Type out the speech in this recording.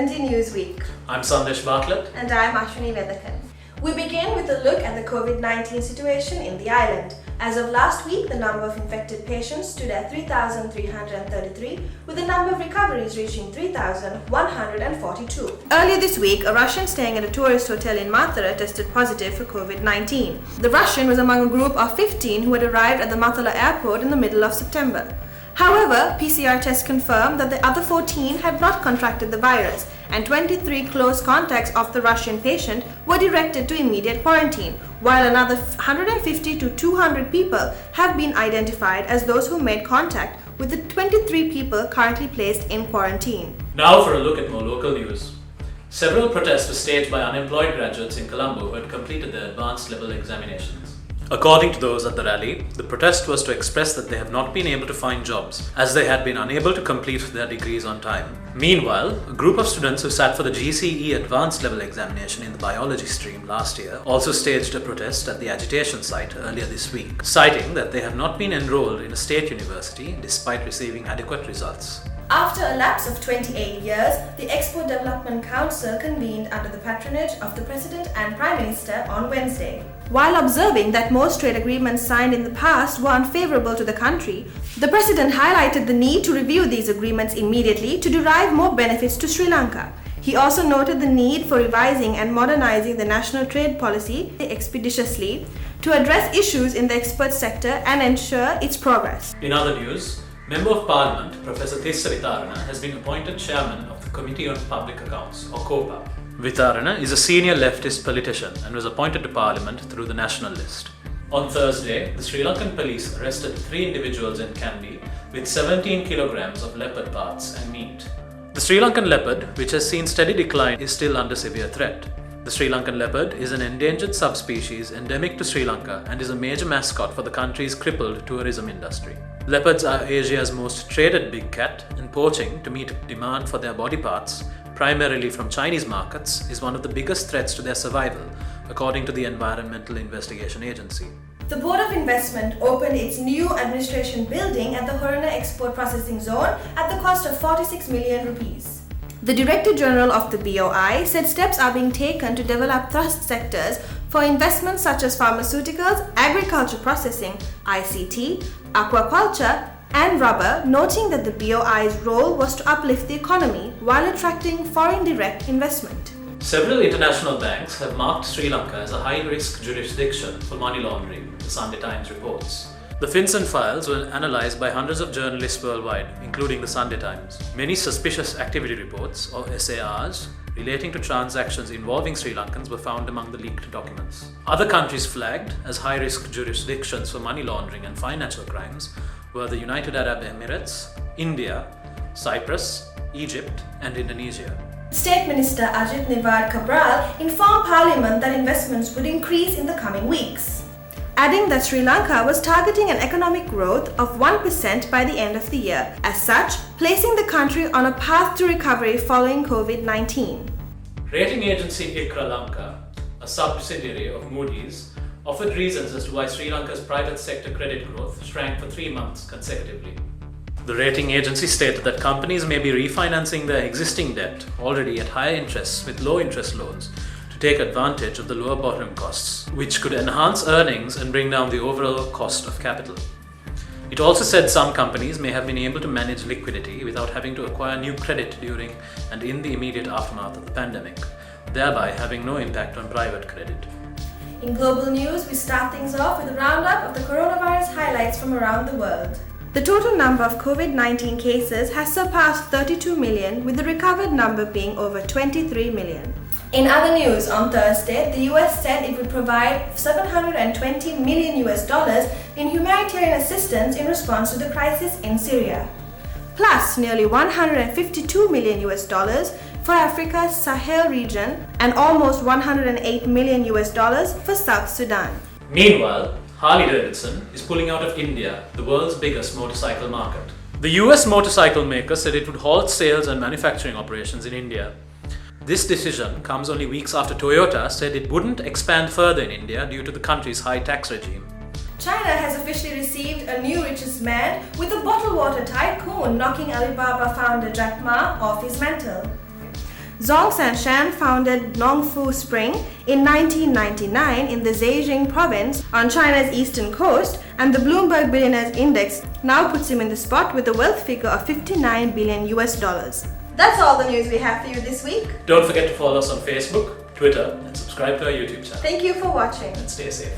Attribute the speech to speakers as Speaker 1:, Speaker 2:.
Speaker 1: Lmd Newsweek.
Speaker 2: I'm Sandesh Bartlett.
Speaker 1: And I'm Ashwini Vethakan. We begin with a look at the COVID-19 situation in the island. As of last week, the number of infected patients stood at 3,333, with the number of recoveries reaching 3,142. Earlier this week, a Russian staying at a tourist hotel in Mathura tested positive for COVID-19. The Russian was among a group of 15 who had arrived at the Mathura airport in the middle of September. However, PCR tests confirmed that the other 14 had not contracted the virus, and 23 close contacts of the Russian patient were directed to immediate quarantine, while another 150 to 200 people have been identified as those who made contact with the 23 people currently placed in quarantine.
Speaker 2: Now for a look at more local news. Several protests were staged by unemployed graduates in Colombo who had completed their advanced level examinations. According to those at the rally, the protest was to express that they have not been able to find jobs, as they had been unable to complete their degrees on time. Meanwhile, a group of students who sat for the GCE advanced level examination in the biology stream last year also staged a protest at the agitation site earlier this week, citing that they have not been enrolled in a state university despite receiving adequate results.
Speaker 1: After a lapse of 28 years, the Export Development Council convened under the patronage of the President and Prime Minister on Wednesday. While observing that most trade agreements signed in the past were unfavorable to the country, the President highlighted the need to review these agreements immediately to derive more benefits to Sri Lanka. He also noted the need for revising and modernizing the national trade policy expeditiously to address issues in the export sector and ensure its progress.
Speaker 2: In other news, Member of Parliament Professor Vitharana has been appointed Chairman of the Committee on Public Accounts, or COPA. Vitharana is a senior leftist politician and was appointed to Parliament through the National List. On Thursday, the Sri Lankan police arrested 3 individuals in Kandy with 17 kilograms of leopard parts and meat. The Sri Lankan leopard, which has seen steady decline, is still under severe threat. The Sri Lankan leopard is an endangered subspecies endemic to Sri Lanka and is a major mascot for the country's crippled tourism industry. Leopards are Asia's most traded big cat, and poaching to meet demand for their body parts, primarily from Chinese markets, is one of the biggest threats to their survival, according to the Environmental Investigation Agency.
Speaker 1: The Board of Investment opened its new administration building at the Horana Export Processing Zone at the cost of 46 million rupees. The Director General of the BOI said steps are being taken to develop thrust sectors for investments such as pharmaceuticals, agriculture processing, ICT, aquaculture, and rubber, noting that the BOI's role was to uplift the economy while attracting foreign direct investment.
Speaker 2: Several international banks have marked Sri Lanka as a high-risk jurisdiction for money laundering, the Sunday Times reports. The FinCEN files were analysed by hundreds of journalists worldwide, including the Sunday Times. Many suspicious activity reports, or SARs, relating to transactions involving Sri Lankans were found among the leaked documents. Other countries flagged as high-risk jurisdictions for money laundering and financial crimes were the United Arab Emirates, India, Cyprus, Egypt, and Indonesia.
Speaker 1: State Minister Ajit Nivad Cabral informed Parliament that investments would increase in the coming weeks, adding that Sri Lanka was targeting an economic growth of 1% by the end of the year, as such, placing the country on a path to recovery following COVID-19.
Speaker 2: Rating agency ICRA Lanka, a subsidiary of Moody's, offered reasons as to why Sri Lanka's private sector credit growth shrank for 3 months consecutively. The rating agency stated that companies may be refinancing their existing debt, already at higher interests with low interest loans, to take advantage of the lower borrowing costs, which could enhance earnings and bring down the overall cost of capital. It also said some companies may have been able to manage liquidity without having to acquire new credit during and in the immediate aftermath of the pandemic, thereby having no impact on private credit.
Speaker 1: In global news, we start things off with a roundup of the coronavirus highlights from around the world. The total number of COVID-19 cases has surpassed 32 million, with the recovered number being over 23 million. In other news, on Thursday, the US said it would provide $720 million in humanitarian assistance in response to the crisis in Syria, plus nearly $152 million for Africa's Sahel region and almost $108 million for South Sudan.
Speaker 2: Meanwhile, Harley-Davidson is pulling out of India, the world's biggest motorcycle market. The US motorcycle maker said it would halt sales and manufacturing operations in India. This decision comes only weeks after Toyota said it wouldn't expand further in India due to the country's high tax regime.
Speaker 1: China has officially received a new richest man, with a bottled water tycoon knocking Alibaba founder Jack Ma off his mantle. Zhong Sanshan founded Nongfu Spring in 1999 in the Zhejiang province on China's eastern coast, and the Bloomberg Billionaires Index now puts him in the spot with a wealth figure of $59 billion. That's all the news we have for you this week.
Speaker 2: Don't forget to follow us on Facebook, Twitter, and subscribe to our YouTube channel.
Speaker 1: Thank you for watching.
Speaker 2: And stay safe.